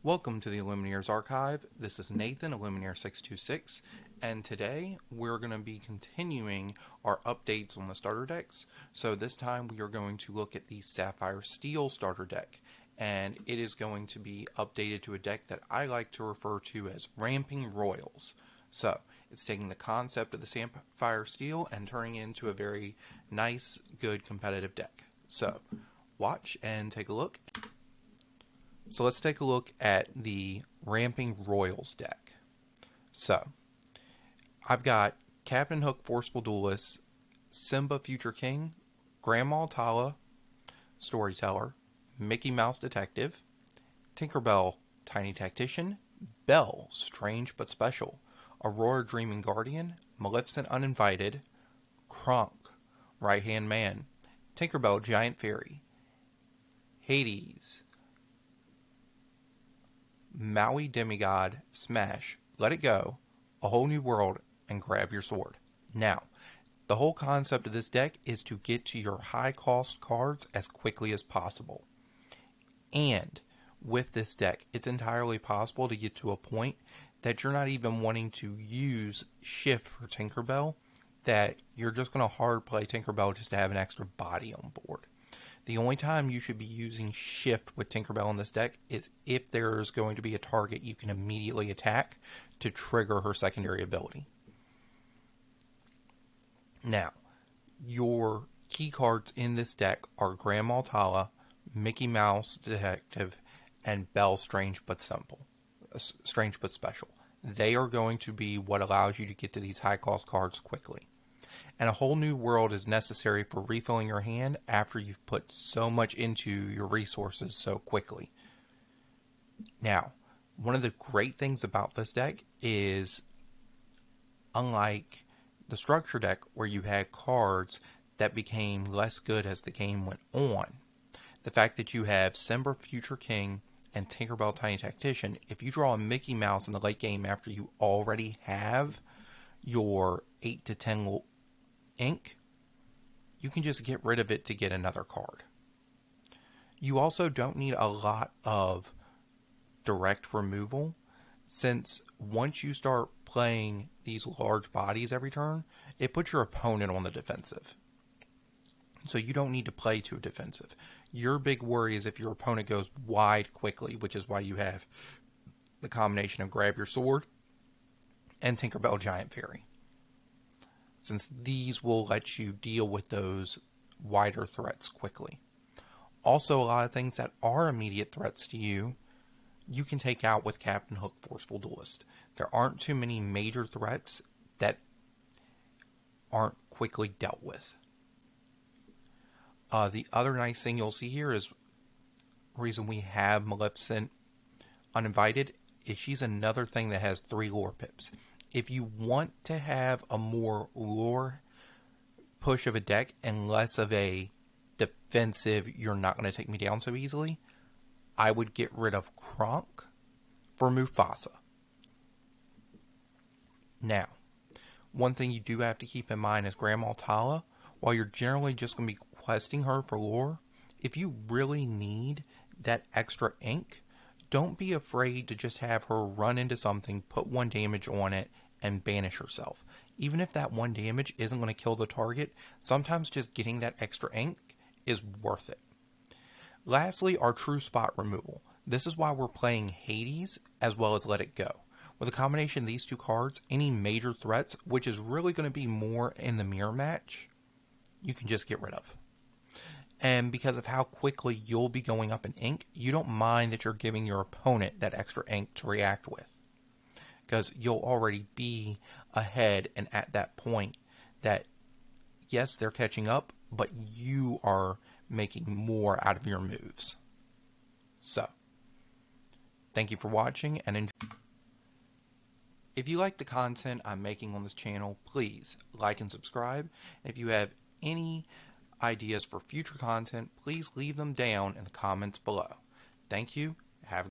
Welcome to the Illumineers Archive. This is Nathan, Illumineer626, and today we're going to be continuing our updates on the starter decks. So this time we are going to look at the Sapphire Steel starter deck, and it is going to be updated to a deck that I like to refer to as Ramping Royals. So it's taking the concept of the Sapphire Steel and turning it into a very nice, good, competitive deck. So watch and take a look. So let's take a look at the Ramping Royals deck. So, I've got Captain Hook Forceful Duelist, Simba Future King, Grandma Tala Storyteller, Mickey Mouse Detective, Tinkerbell Tiny Tactician, Belle Strange but Special, Aurora Dreaming Guardian, Maleficent Uninvited, Kronk Right Hand Man, Tinkerbell Giant Fairy, Hades, Maui Demigod, Smash, Let It Go, A Whole New World, and Grab Your Sword. Now, the whole concept of this deck is to get to your high cost cards as quickly as possible. And with this deck, it's entirely possible to get to a point that you're not even wanting to use Shift for Tinkerbell, that you're just going to hard play Tinkerbell just to have an extra body on board. The only time you should be using Shift with Tinkerbell in this deck is if there's going to be a target you can immediately attack to trigger her secondary ability. Now, your key cards in this deck are Grandma Tala, Mickey Mouse Detective, and Belle Strange but Special. They are going to be what allows you to get to these high cost cards quickly. And A Whole New World is necessary for refilling your hand after you've put so much into your resources so quickly. Now, one of the great things about this deck is, unlike the structure deck where you had cards that became less good as the game went on, the fact that you have Simba Future King and Tinkerbell Tiny Tactician, if you draw a Mickey Mouse in the late game after you already have your 8 to 10 ink, you can just get rid of it to get another card. You also don't need a lot of direct removal, since once you start playing these large bodies every turn, it puts your opponent on the defensive. So you don't need to play too defensive. Your big worry is if your opponent goes wide quickly, which is why you have the combination of Grab Your Sword and Tinkerbell Giant Fairy, since these will let you deal with those wider threats quickly. Also, a lot of things that are immediate threats to you, you can take out with Captain Hook Forceful Duelist. There aren't too many major threats that aren't quickly dealt with. The other nice thing you'll see here is the reason we have Maleficent Uninvited is she's another thing that has 3 lore pips. If you want to have a more lore push of a deck and less of a defensive, you're not going to take me down so easily, I would get rid of Kronk for Mufasa. Now, one thing you do have to keep in mind is Grandma Tala, while you're generally just going to be questing her for lore, if you really need that extra ink, don't be afraid to just have her run into something, put 1 damage on it, and banish herself. Even if that 1 damage isn't going to kill the target, sometimes just getting that extra ink is worth it. Lastly, our true spot removal. This is why we're playing Hades as well as Let It Go. With a combination of these 2 cards, any major threats, which is really going to be more in the mirror match, you can just get rid of. And because of how quickly you'll be going up in ink, you don't mind that you're giving your opponent that extra ink to react with, because you'll already be ahead and at that point that, yes, they're catching up, but you are making more out of your moves. So, thank you for watching and enjoy. If you like the content I'm making on this channel, please like and subscribe. And if you have any ideas for future content, please leave them down in the comments below. Thank you,